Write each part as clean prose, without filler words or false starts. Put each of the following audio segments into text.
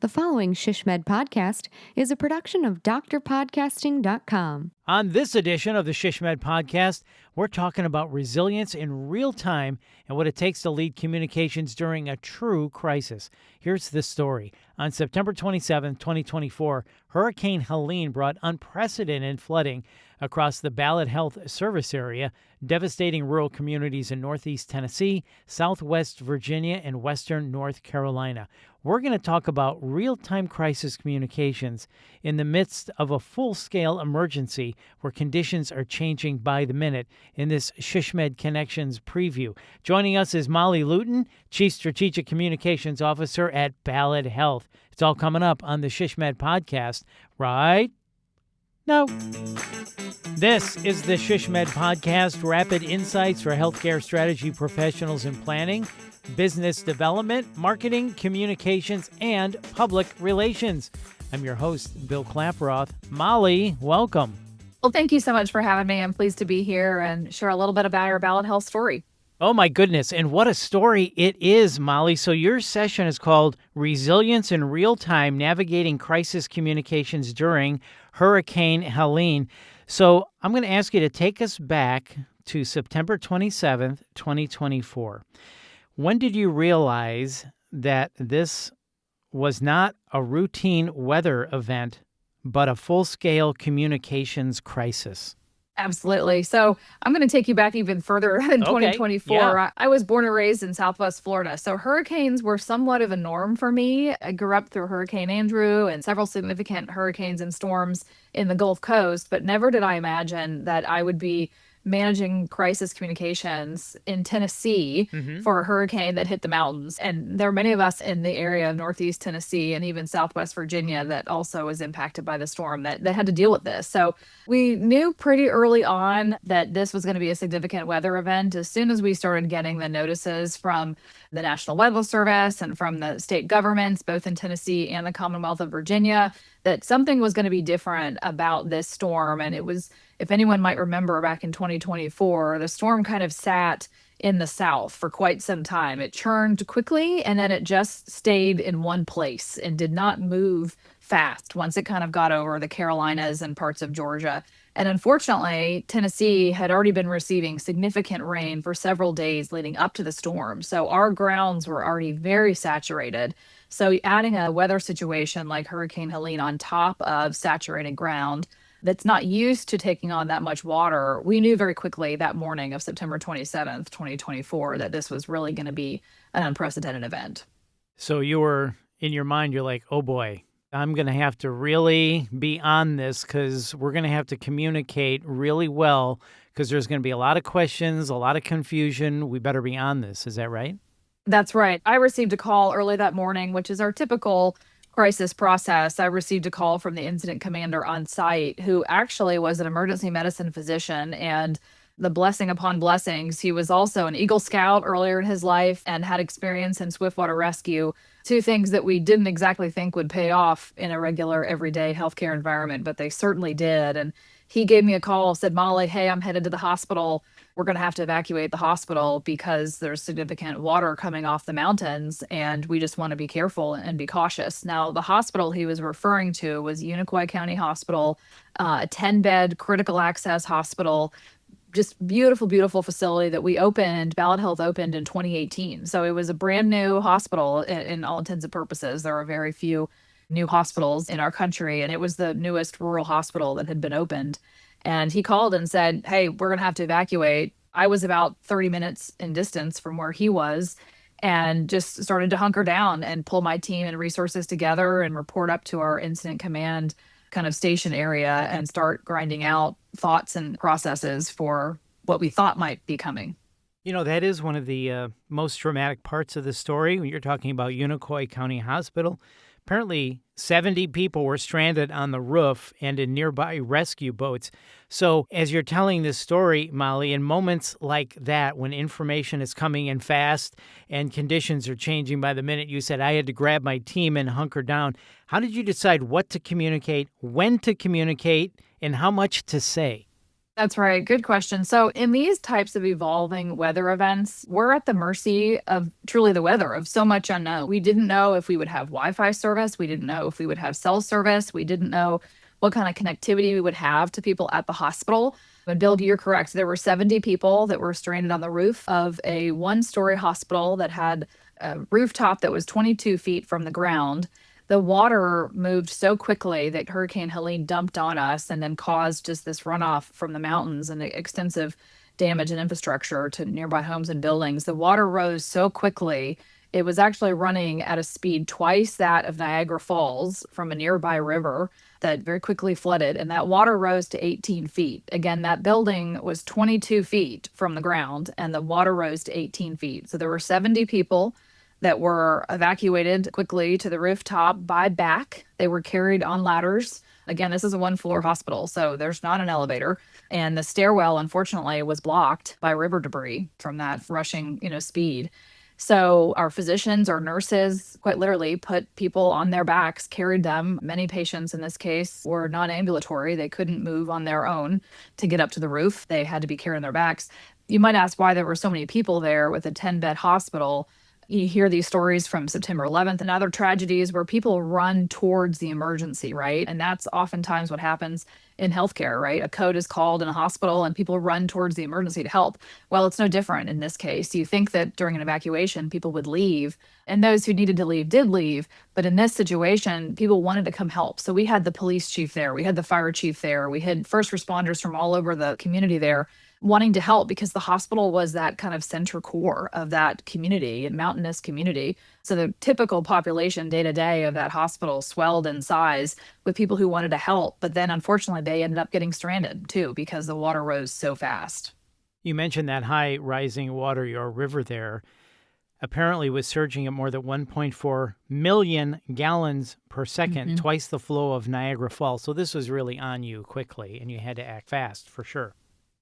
The following ShishMed podcast is a production of drpodcasting.com. On this edition of the ShishMed podcast, we're talking about resilience in real time and what it takes to lead communications during a true crisis. Here's the story. On September 27, 2024, Hurricane Helene brought unprecedented flooding across the Ballad Health service area, devastating rural communities in northeast Tennessee, southwest Virginia, and western North Carolina. We're going to talk about real-time crisis communications in the midst of a full-scale emergency where conditions are changing by the minute in this ShishMed Connections preview. Joining us is Molly Luton, Chief Strategic Communications Officer at Ballad Health. It's all coming up on the ShishMed podcast, right? No. This is the ShishMed podcast, rapid insights for healthcare strategy professionals in planning, business development, marketing, communications, and public relations. I'm your host, Bill Klaproth. Molly, welcome. Well, thank you so much for having me. I'm pleased to be here and share a little bit about our Ballad Health story. Oh, my goodness. And what a story it is, Molly. So your session is called Resilience in Real Time, Navigating Crisis Communications During Hurricane Helene. So I'm going to ask you to take us back to September 27th, 2024. When did you realize that this was not a routine weather event, but a full-scale communications crisis? Absolutely. So I'm going to take you back even further than 2024. Yeah. I was born and raised in Southwest Florida. So hurricanes were somewhat of a norm for me. I grew up through Hurricane Andrew and several significant hurricanes and storms in the Gulf Coast, but never did I imagine that I would be managing crisis communications in Tennessee for a hurricane that hit the mountains. And there are many of us in the area of Northeast Tennessee and even Southwest Virginia that also was impacted by the storm that had to deal with this. So we knew pretty early on that this was going to be a significant weather event as soon as we started getting the notices from the National Weather Service and from the state governments, both in Tennessee and the Commonwealth of Virginia, that something was going to be different about this storm. And it was, if anyone might remember back in 2024, the storm kind of sat in the south for quite some time. It churned quickly and then it just stayed in one place and did not move fast once it kind of got over the Carolinas and parts of Georgia. And unfortunately, Tennessee had already been receiving significant rain for several days leading up to the storm. So our grounds were already very saturated. So adding a weather situation like Hurricane Helene on top of saturated ground that's not used to taking on that much water, we knew very quickly that morning of September 27th, 2024, that this was really going to be an unprecedented event. So you were, in your mind, you're like, oh boy, I'm going to have to really be on this because we're going to have to communicate really well because there's going to be a lot of questions, a lot of confusion. We better be on this. Is that right? That's right. I received a call early that morning, which is our typical crisis process. I received a call from the incident commander on site, who actually was an emergency medicine physician, and the blessing upon blessings, he was also an Eagle Scout earlier in his life and had experience in swiftwater rescue, two things that we didn't exactly think would pay off in a regular everyday healthcare environment, but they certainly did. And he gave me a call, said, Molly, hey, I'm headed to the hospital. We're going to have to evacuate the hospital because there's significant water coming off the mountains, and we just want to be careful and be cautious. Now, the hospital he was referring to was Unicoi County Hospital, a 10-bed critical access hospital, just beautiful, beautiful facility that we opened. Ballad Health opened in 2018. So it was a brand new hospital in all intents and purposes. There are very few new hospitals in our country, and it was the newest rural hospital that had been opened. And he called and said, hey, we're going to have to evacuate. I was about 30 minutes in distance from where he was and just started to hunker down and pull my team and resources together and report up to our incident command kind of station area and start grinding out thoughts and processes for what we thought might be coming. You know, that is one of the most dramatic parts of the story when you're talking about Unicoi County Hospital. Apparently, 70 people were stranded on the roof and in nearby rescue boats. So as you're telling this story, Molly, in moments like that, when information is coming in fast and conditions are changing by the minute, you said, I had to grab my team and hunker down. How did you decide what to communicate, when to communicate, and how much to say? That's right. Good question. So, in these types of evolving weather events, we're at the mercy of truly the weather, of so much unknown. We didn't know if we would have Wi Fi service. We didn't know if we would have cell service. We didn't know what kind of connectivity we would have to people at the hospital. And Bill, you're correct. There were 70 people that were stranded on the roof of a one-story hospital that had a rooftop that was 22 feet from the ground. The water moved so quickly that Hurricane Helene dumped on us and then caused just this runoff from the mountains and extensive damage and infrastructure to nearby homes and buildings. The water rose so quickly, it was actually running at a speed twice that of Niagara Falls from a nearby river that very quickly flooded. And that water rose to 18 feet. Again, that building was 22 feet from the ground, and the water rose to 18 feet. So there were 70 people that were evacuated quickly to the rooftop by back. They were carried on ladders. Again, this is a one-floor hospital, so there's not an elevator. And the stairwell, unfortunately, was blocked by river debris from that rushing, speed. So our physicians or nurses quite literally put people on their backs, carried them. Many patients in this case were non-ambulatory. They couldn't move on their own to get up to the roof. They had to be carried on their backs. You might ask why there were so many people there with a 10-bed hospital. You hear these stories from September 11th and other tragedies where people run towards the emergency, right? And that's oftentimes what happens in healthcare, right? A code is called in a hospital and people run towards the emergency to help. Well, it's no different in this case. You think that during an evacuation, people would leave, and those who needed to leave did leave. But in this situation, people wanted to come help. So we had the police chief there, we had the fire chief there, we had first responders from all over the community there wanting to help because the hospital was that kind of center core of that community and mountainous community. So the typical population day to day of that hospital swelled in size with people who wanted to help. But then unfortunately, they ended up getting stranded too because the water rose so fast. You mentioned that high rising water, your river there apparently was surging at more than 1.4 million gallons per second, twice the flow of Niagara Falls. So this was really on you quickly, and you had to act fast for sure.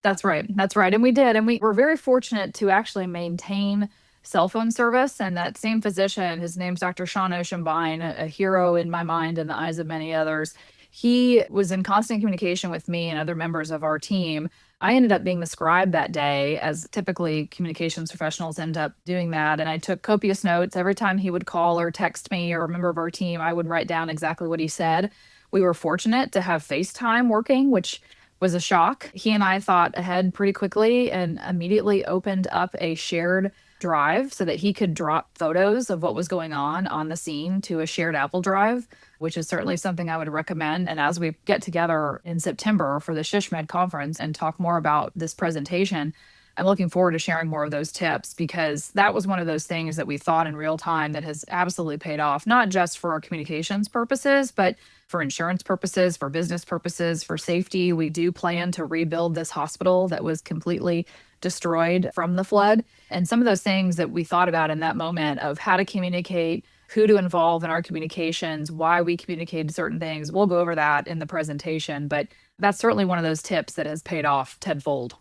That's right. That's right. And we did. And we were very fortunate to actually maintain cell phone service. And that same physician, his name's Dr. Sean Oceanbine, a hero in my mind and the eyes of many others. He was in constant communication with me and other members of our team. I ended up being the scribe that day, as typically communications professionals end up doing that. And I took copious notes. Every time he would call or text me or a member of our team, I would write down exactly what he said. We were fortunate to have FaceTime working, which was a shock. He and I thought ahead pretty quickly and immediately opened up a shared drive so that he could drop photos of what was going on the scene to a shared Apple Drive, which is certainly something I would recommend. And as we get together in September for the SHISHMED conference and talk more about this presentation, I'm looking forward to sharing more of those tips because that was one of those things that we thought in real time that has absolutely paid off, not just for our communications purposes, but for insurance purposes, for business purposes, for safety. We do plan to rebuild this hospital that was completely destroyed from the flood. And some of those things that we thought about in that moment of how to communicate, who to involve in our communications, why we communicated certain things, we'll go over that in the presentation. But that's certainly one of those tips that has paid off tenfold.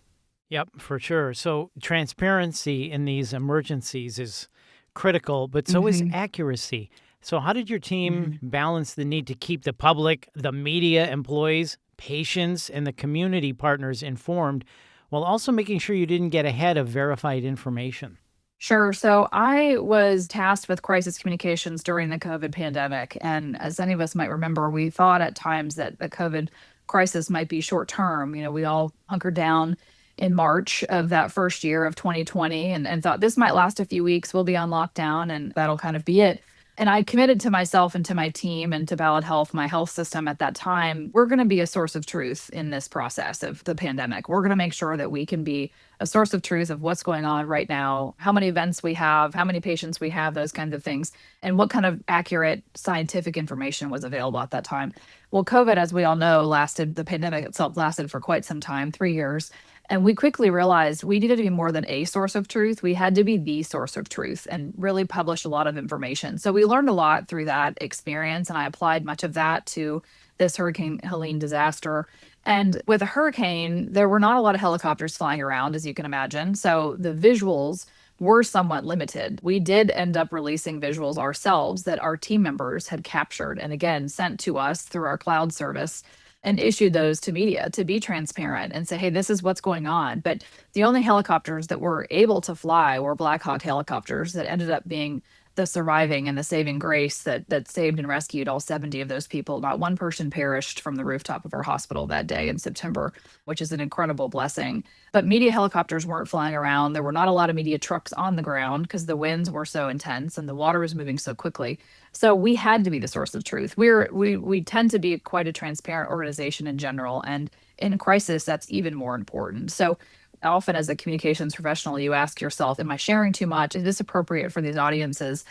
Yep, for sure. So transparency in these emergencies is critical, but so is accuracy. So how did your team balance the need to keep the public, the media, employees, patients, and the community partners informed while also making sure you didn't get ahead of verified information? Sure. So I was tasked with crisis communications during the COVID pandemic. And as any of us might remember, we thought at times that the COVID crisis might be short term. We all hunkered down in March of that first year of 2020 and thought this might last a few weeks. We'll be on lockdown and that'll kind of be it. And I committed to myself and to my team and to Ballad Health, my health system at that time, we're going to be a source of truth in this process of the pandemic. We're going to make sure that we can be a source of truth of what's going on right now, how many events we have, how many patients we have, those kinds of things, and what kind of accurate scientific information was available at that time. Well, COVID, as we all know, the pandemic itself lasted for quite some time, 3 years. And we quickly realized we needed to be more than a source of truth. We had to be the source of truth and really publish a lot of information. So we learned a lot through that experience, and I applied much of that to this Hurricane Helene disaster. And with a hurricane, there were not a lot of helicopters flying around, as you can imagine. So the visuals were somewhat limited. We did end up releasing visuals ourselves that our team members had captured and again sent to us through our cloud service. and issued those to media to be transparent and say, hey, this is what's going on. But the only helicopters that were able to fly were Black Hawk helicopters that ended up being the surviving and the saving grace that saved and rescued all 70 of those people. Not one person perished from the rooftop of our hospital that day in September, which is an incredible blessing. But media helicopters weren't flying around. There were not a lot of media trucks on the ground because the winds were so intense and the water was moving so quickly. So we had to be the source of truth. We tend to be quite a transparent organization in general, and in crisis, that's even more important. So often as a communications professional, you ask yourself, am I sharing too much? Is this appropriate for these audiences?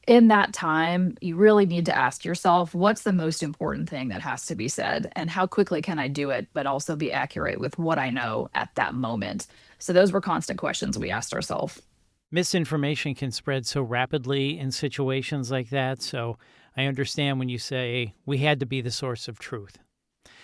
In that time, you really need to ask yourself, what's the most important thing that has to be said? And how quickly can I do it, but also be accurate with what I know at that moment? So those were constant questions we asked ourselves. Misinformation can spread so rapidly in situations like that. So I understand when you say we had to be the source of truth.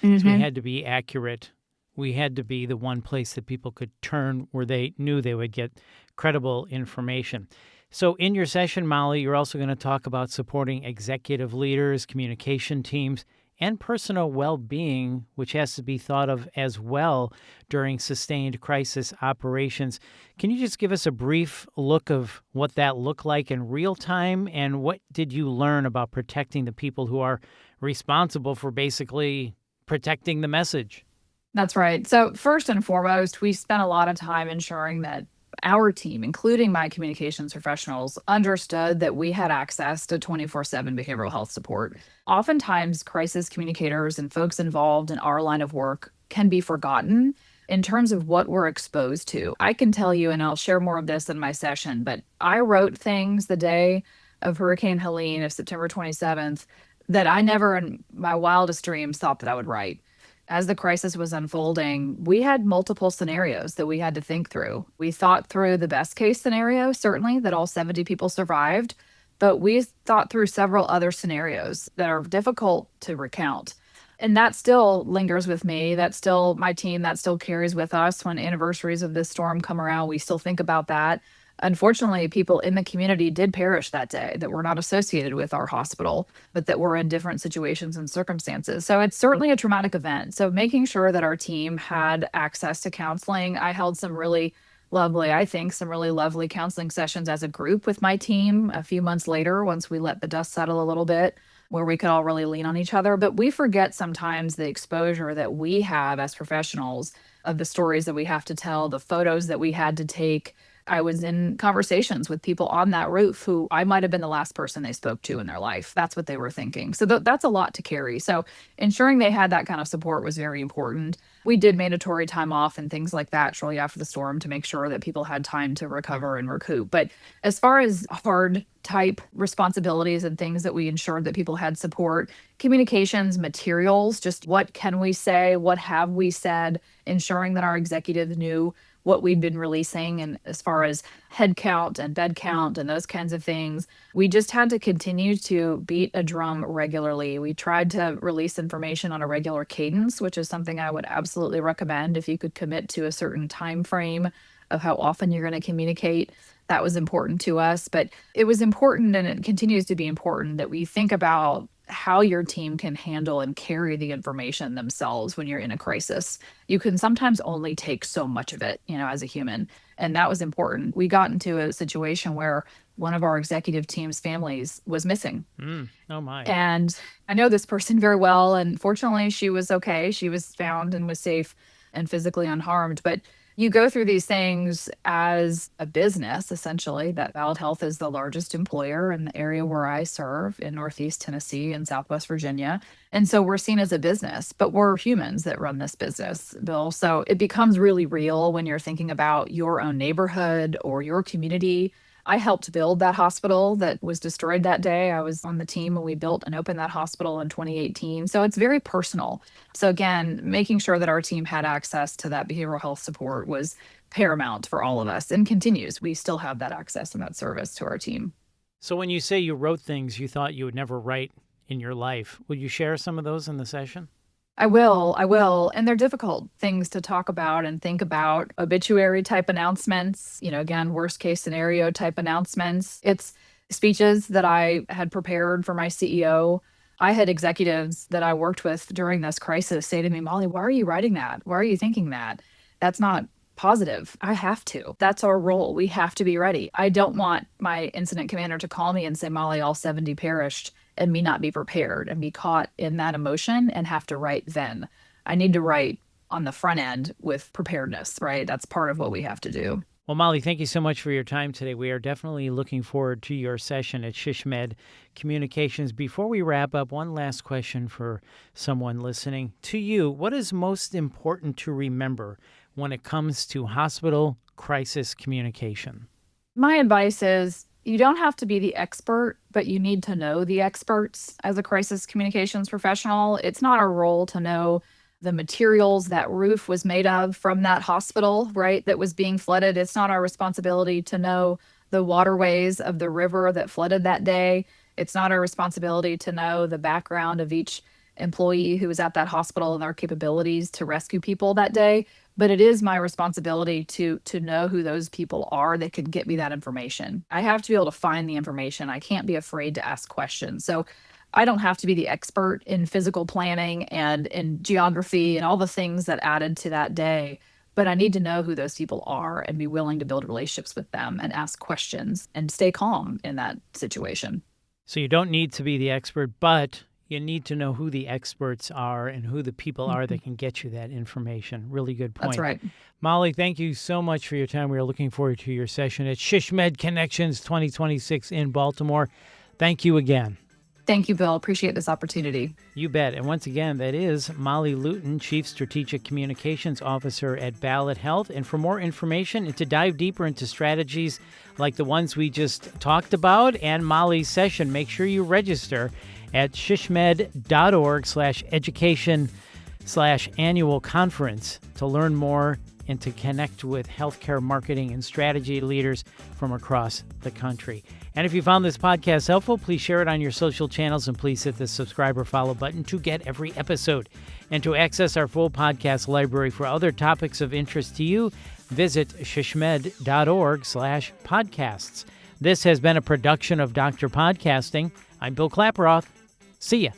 So we had to be accurate. We had to be the one place that people could turn where they knew they would get credible information. So in your session, Molly, you're also going to talk about supporting executive leaders, communication teams, and personal well-being, which has to be thought of as well during sustained crisis operations. Can you just give us a brief look of what that looked like in real time, and what did you learn about protecting the people who are responsible for basically protecting the message? That's right. So first and foremost, we spent a lot of time ensuring that our team, including my communications professionals, understood that we had access to 24/7 behavioral health support. Oftentimes, crisis communicators and folks involved in our line of work can be forgotten in terms of what we're exposed to. I can tell you, and I'll share more of this in my session, but I wrote things the day of Hurricane Helene of September 27th that I never in my wildest dreams thought that I would write. As the crisis was unfolding, we had multiple scenarios that we had to think through. We thought through the best case scenario, certainly, that all 70 people survived, but we thought through several other scenarios that are difficult to recount. And that still lingers with me. That's still my team. That still carries with us when anniversaries of this storm come around. We still think about that. Unfortunately, people in the community did perish that day that were not associated with our hospital, but that were in different situations and circumstances. So it's certainly a traumatic event. So making sure that our team had access to counseling, I held some really lovely, I think, some really lovely counseling sessions as a group with my team a few months later, once we let the dust settle a little bit, where we could all really lean on each other. But we forget sometimes the exposure that we have as professionals of the stories that we have to tell, the photos that we had to take. I was in conversations with people on that roof who I might have been the last person they spoke to in their life. That's what they were thinking. So that's a lot to carry. So ensuring they had that kind of support was very important. We did mandatory time off and things like that shortly after the storm to make sure that people had time to recover and recoup. But as far as hard type responsibilities and things that we ensured that people had support, communications, materials, just what can we say? What have we said? Ensuring that our executives knew what we'd been releasing, and as far as head count and bed count and those kinds of things, we just had to continue to beat a drum regularly. We tried to release information on a regular cadence, which is something I would absolutely recommend if you could commit to a certain time frame of how often you're going to communicate. That was important to us, but it was important, and it continues to be important, that we think about how your team can handle and carry the information themselves when you're in a crisis. You can sometimes only take so much of it, as a human. And that was important. We got into a situation where one of our executive team's families was missing. Oh my. And I know this person very well. And fortunately, she was okay. She was found and was safe and physically unharmed. But you go through these things as a business, essentially, that Ballad Health is the largest employer in the area where I serve in Northeast Tennessee and Southwest Virginia. And so we're seen as a business, but we're humans that run this business, Bill. So it becomes really real when you're thinking about your own neighborhood or your community. I helped build that hospital that was destroyed that day. I was on the team when we built and opened that hospital in 2018. So it's very personal. So again, making sure that our team had access to that behavioral health support was paramount for all of us, and continues. We still have that access and that service to our team. So when you say you wrote things you thought you would never write in your life, would you share some of those in the session? I will. And they're difficult things to talk about and think about. Obituary type announcements, again, worst case scenario type announcements. It's speeches that I had prepared for my CEO I had executives that I worked with during this crisis say to me, Molly, why are you writing that? Why are you thinking that? That's not positive. I have to. That's our role. We have to be ready. I don't want my incident commander to call me and say, Molly, all 70 perished, and me not be prepared and be caught in that emotion and have to write then. I need to write on the front end with preparedness, right? That's part of what we have to do. Well, Molly, thank you so much for your time today. We are definitely looking forward to your session at SHISHMED Communications. Before we wrap up, one last question for someone listening. To you, what is most important to remember when it comes to hospital crisis communication? My advice is you don't have to be the expert, but you need to know the experts as a crisis communications professional. It's not our role to know the materials that roof was made of from that hospital, right, that was being flooded. It's not our responsibility to know the waterways of the river that flooded that day. It's not our responsibility to know the background of each employee who was at that hospital and their capabilities to rescue people that day. But it is my responsibility to know who those people are that could get me that information. I have to be able to find the information. I can't be afraid to ask questions. So I don't have to be the expert in physical planning and in geography and all the things that added to that day, but I need to know who those people are and be willing to build relationships with them and ask questions and stay calm in that situation. So you don't need to be the expert, but you need to know who the experts are and who the people are that can get you that information. Really good point. That's right. Molly, thank you so much for your time. We are looking forward to your session at SHISHMED Connections 2026 in Baltimore. Thank you again. Thank you, Bill. Appreciate this opportunity. You bet. And once again, that is Molly Luton, Chief Strategic Communications Officer at Ballad Health. And for more information and to dive deeper into strategies like the ones we just talked about and Molly's session, make sure you register at shishmed.org/education/annual conference to learn more and to connect with healthcare marketing and strategy leaders from across the country. And if you found this podcast helpful, please share it on your social channels and please hit the subscribe or follow button to get every episode. And to access our full podcast library for other topics of interest to you, visit shishmed.org/podcasts. This has been a production of Dr. Podcasting. I'm Bill Klaproth. See ya.